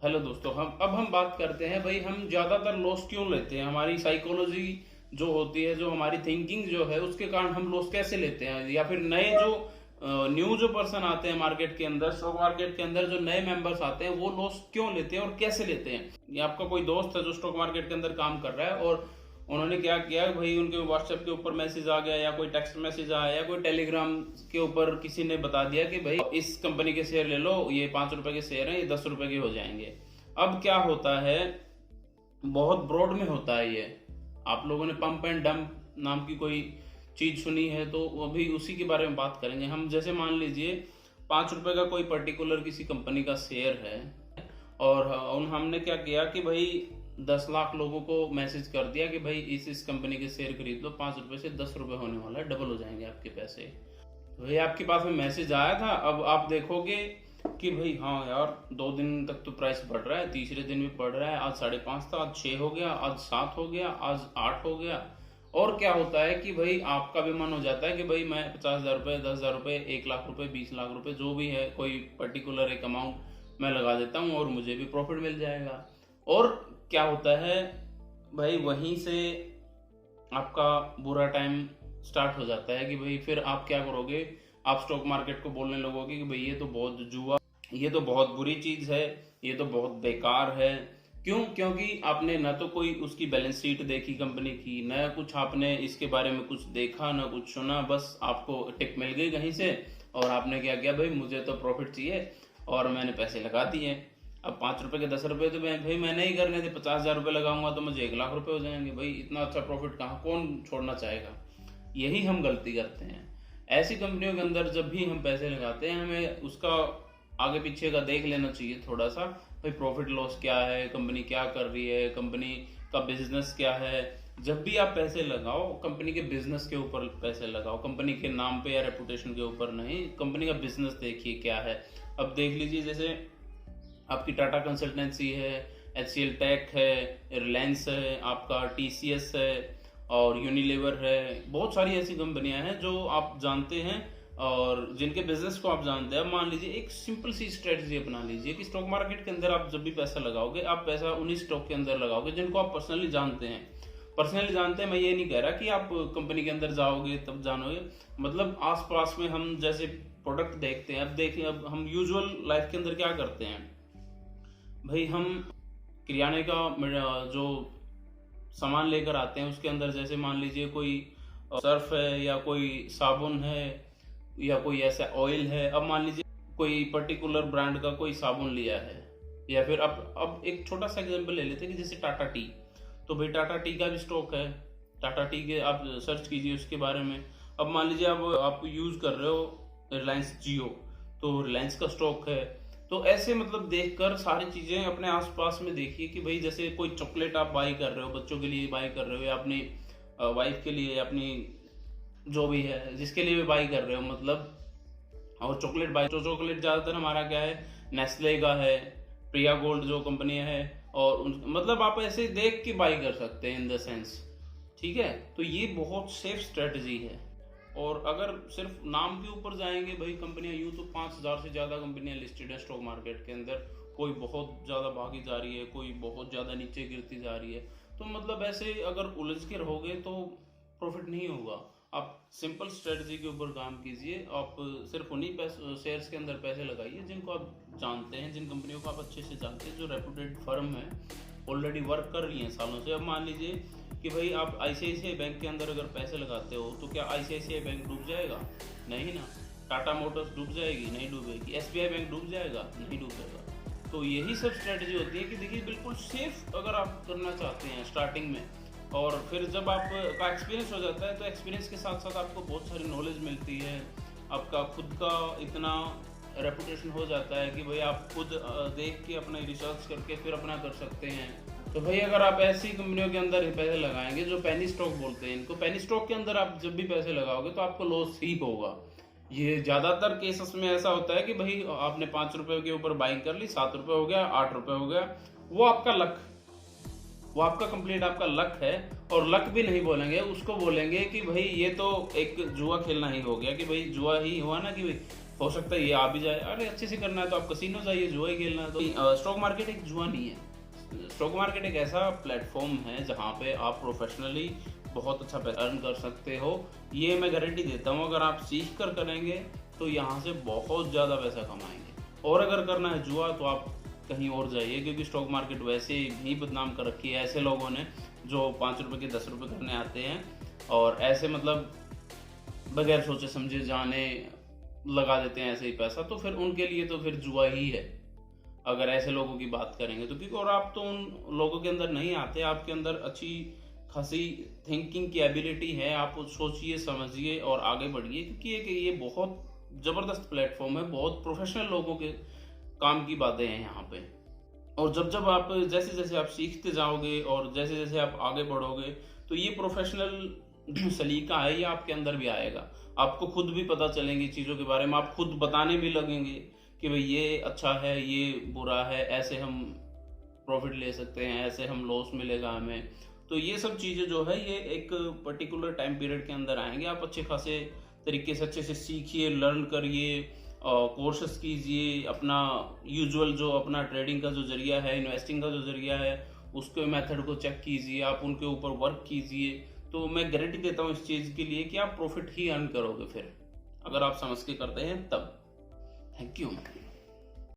Hello दोस्तों, हम बात करते हैं भाई हम ज्यादातर लॉस क्यों लेते हैं। हमारी साइकोलॉजी जो होती है, जो हमारी थिंकिंग जो है, उसके कारण हम लॉस कैसे लेते हैं, या फिर नए जो न्यू जो पर्सन आते हैं मार्केट के अंदर, स्टॉक मार्केट के अंदर जो नए मेंबर्स आते हैं वो लॉस क्यों लेते हैं और कैसे लेते हैं। ये आपका कोई दोस्त है जो स्टॉक मार्केट के अंदर काम कर रहा है और उन्होंने क्या किया भाई, उनके व्हाट्सएप के ऊपर मैसेज आ गया या कोई टेक्स्ट मैसेज आया या कोई टेलीग्राम के ऊपर किसी ने बता दिया कि भाई इस कंपनी के शेयर ले लो, ये 5 रुपए के शेयर हैं, ये 10 रुपए के हो जाएंगे। अब क्या होता है, बहुत ब्रॉड में होता है ये। आप लोगों ने पंप एंड डंप नाम की कोई चीज सुनी है तो अभी उसी के बारे में बात करेंगे हम। जैसे मान लीजिए 5 रुपए का कोई पर्टिकुलर किसी कंपनी का शेयर है और हमने क्या किया कि भाई 10 लाख लोगों को मैसेज कर दिया कि भाई इस कंपनी के शेयर खरीद लो, 5 रुपए से 10 रुपए होने वाला है, डबल हो जाएंगे आपके पैसे। तो ये आपके पास में मैसेज आया था। अब आप देखोगे कि भाई हाँ यार, 2 दिन तक तो प्राइस बढ़ रहा है, तीसरे दिन भी बढ़ रहा है, आज 5.5 था, आज 6 हो गया, आज 7 हो गया, आज 8 हो गया। और क्या होता है कि भाई आपका भी मन हो जाता है कि भाई मैं 50,000 रुपए, 10,000 रुपए, 1 लाख रुपए, 20 लाख रुपए, जो भी है कोई पर्टिकुलर एक अमाउंट मैं लगा देता हूँ और मुझे भी प्रॉफिट मिल जाएगा। और क्या होता है भाई, वहीं से आपका बुरा टाइम स्टार्ट हो जाता है कि भाई फिर आप क्या करोगे, आप स्टॉक मार्केट को बोलने लगोगे कि भाई ये तो बहुत जुआ, ये तो बहुत बुरी चीज है, ये तो बहुत बेकार है। क्यों? क्योंकि आपने ना तो कोई उसकी बैलेंस शीट देखी कंपनी की, न कुछ आपने इसके बारे में कुछ देखा, ना कुछ सुना, बस आपको टिप मिल गई कहीं से और आपने क्या किया, भाई मुझे तो प्रॉफिट चाहिए और मैंने पैसे लगा दिए। अब 5 रुपए के 10 रुपए तो भाई मैंने ही करने थे, 50,000 रुपए लगाऊंगा तो मुझे 1 लाख रुपए हो जाएंगे। भाई इतना अच्छा प्रॉफिट कहाँ कौन छोड़ना चाहेगा। यही हम गलती करते हैं। ऐसी कंपनियों के अंदर जब भी हम पैसे लगाते हैं, हमें उसका आगे पीछे का देख लेना चाहिए थोड़ा सा। भाई प्रॉफिट लॉस क्या है, कंपनी क्या कर रही है, कंपनी का बिजनेस क्या है। जब भी आप पैसे लगाओ, कंपनी के बिजनेस के ऊपर पैसे लगाओ, कंपनी के नाम पे या रेपुटेशन के ऊपर नहीं। कंपनी का बिजनेस देखिए क्या है। अब देख लीजिए, जैसे आपकी टाटा कंसल्टेंसी है, HCL टेक है, रिलायंस है, आपका TCS है और यूनिलीवर है। बहुत सारी ऐसी कंपनियां हैं जो आप जानते हैं और जिनके बिजनेस को आप जानते हैं। अब मान लीजिए एक सिंपल सी स्ट्रेटजी अपना लीजिए कि स्टॉक मार्केट के अंदर आप जब भी पैसा लगाओगे, आप पैसा उन्हीं स्टॉक के अंदर लगाओगे जिनको आप पर्सनली जानते हैं। पर्सनली जानते हैं, मैं ये नहीं कह रहा कि आप कंपनी के अंदर जाओगे तब जानोगे। मतलब आस पास में हम जैसे प्रोडक्ट देखते हैं। अब देखिए, अब हम यूजुअल लाइफ के अंदर क्या करते हैं भाई, हम किराने का जो सामान लेकर आते हैं उसके अंदर जैसे मान लीजिए कोई सर्फ है या कोई साबुन है या कोई ऐसा ऑयल है। अब मान लीजिए कोई पर्टिकुलर ब्रांड का कोई साबुन लिया है, या फिर अब एक छोटा सा एग्जांपल ले लेते हैं कि जैसे टाटा टी। तो भाई टाटा टी का भी स्टॉक है, टाटा टी के आप सर्च कीजिए उसके बारे में। अब मान लीजिए आप यूज कर रहे हो रिलायंस जियो, तो रिलायंस का स्टॉक है। तो ऐसे मतलब देखकर सारी चीजें अपने आसपास में देखिए कि भाई जैसे कोई चॉकलेट आप बाई कर रहे हो, बच्चों के लिए बाई कर रहे हो या अपनी वाइफ के लिए, अपनी जो भी है जिसके लिए भी बाई कर रहे हो मतलब। और चॉकलेट बाई, तो चॉकलेट ज्यादातर हमारा क्या है, नेस्ले का है, प्रिया गोल्ड जो कंपनी है, और मतलब आप ऐसे देख के बाई कर सकते हैं इन द सेंस। ठीक है, तो ये बहुत सेफ स्ट्रेटजी है। और अगर सिर्फ नाम के ऊपर जाएंगे भाई, कंपनियां यूं तो 5,000 से ज्यादा कंपनियां लिस्टेड है स्टॉक मार्केट के अंदर। कोई बहुत ज्यादा भागी जा रही है, कोई बहुत ज्यादा नीचे गिरती जा रही है। तो मतलब ऐसे अगर उलझ के रहोगे तो प्रॉफिट नहीं होगा। आप सिंपल स्ट्रेटजी के ऊपर काम कीजिए। आप सिर्फ उन्हीं शेयर्स के अंदर पैसे लगाइए जिनको आप जानते हैं, जिन कंपनियों को आप अच्छे से जानते हैं, जो रेपुटेड फर्म है, ऑलरेडी वर्क कर रही हैं सालों से। अब मान लीजिए कि भाई आप ICICI बैंक के अंदर अगर पैसे लगाते हो तो क्या ICICI बैंक डूब जाएगा? नहीं ना। टाटा मोटर्स डूब जाएगी? नहीं डूबेगी। SBI बैंक डूब जाएगा? नहीं डूबेगा। तो यही सब स्ट्रेटजी होती है कि देखिए बिल्कुल सेफ अगर आप करना चाहते हैं स्टार्टिंग में, और फिर जब आपका एक्सपीरियंस हो जाता है तो एक्सपीरियंस के साथ साथ आपको बहुत सारी नॉलेज मिलती है। आपका खुद का इतना रेपुटेशन हो जाता है कि भाई आप खुद देख के अपना रिसर्च करके फिर अपना कर सकते हैं। तो भाई अगर आप ऐसी कंपनियों के अंदर पैसे लगाएंगे, जो पेनी स्टॉक बोलते हैं इनको, पेनी स्टॉक के अंदर आप जब भी पैसे लगाओगे तो आपको लॉस ही होगा। ये ज्यादातर केसेस में ऐसा होता है कि भाई आपने 5 रुपए के ऊपर बाइंग कर ली, 7 रुपए हो गया, 8 रुपए हो गया। वो आपका लक, वो आपका कंप्लीट आपका लक है। और लक भी नहीं बोलेंगे उसको, बोलेंगे कि भाई ये तो एक जुआ खेलना ही हो गया, कि भाई जुआ ही हुआ ना, कि भाई हो सकता है ये आ भी जाए। अरे अच्छे से करना है तो आप कसिनो जाइए, जुआ ही खेलना है तो। स्टॉक मार्केट एक जुआ नहीं है। स्टॉक मार्केट एक ऐसा प्लेटफॉर्म है जहाँ पे आप प्रोफेशनली बहुत अच्छा पैसा अर्न कर सकते हो। ये मैं गारंटी देता हूँ, अगर आप सीख कर करेंगे तो यहाँ से बहुत ज़्यादा पैसा कमाएंगे। और अगर करना है जुआ तो आप कहीं और जाइए, क्योंकि स्टॉक मार्केट वैसे ही बदनाम कर रखी है ऐसे लोगों ने जो 5 रुपए के 10 रुपए करने आते हैं और ऐसे मतलब बगैर सोचे समझे जाने लगा देते हैं ऐसे ही पैसा। तो फिर उनके लिए तो फिर जुआ ही है अगर ऐसे लोगों की बात करेंगे तो। क्योंकि और आप तो उन लोगों के अंदर नहीं आते, आपके अंदर अच्छी खासी थिंकिंग की एबिलिटी है, आप सोचिए समझिए और आगे बढ़िए। क्योंकि ये बहुत ज़बरदस्त प्लेटफॉर्म है, बहुत प्रोफेशनल लोगों के काम की बातें हैं यहाँ पे। और जब जब आप जैसे जैसे आप सीखते जाओगे और जैसे जैसे आप आगे बढ़ोगे तो ये प्रोफेशनल जो सलीका है ये आपके अंदर भी आएगा। आपको खुद भी पता चलेंगी चीज़ों के बारे में, आप खुद बताने भी लगेंगे कि भाई ये अच्छा है, ये बुरा है, ऐसे हम प्रॉफिट ले सकते हैं, ऐसे हम लॉस मिलेगा हमें। तो ये सब चीज़ें जो है ये एक पर्टिकुलर टाइम पीरियड के अंदर आएंगे। आप अच्छे खासे तरीके से अच्छे से सीखिए, लर्न करिए, कोर्सेस कीजिए, अपना यूजुअल जो अपना ट्रेडिंग का जो जरिया है, इन्वेस्टिंग का जो जरिया है, उसके मेथड को चेक कीजिए, आप उनके ऊपर वर्क कीजिए। तो मैं गारंटी देता हूँ इस चीज़ के लिए कि आप प्रॉफिट ही अर्न करोगे फिर, अगर आप समझ के करते हैं तब। Thank you.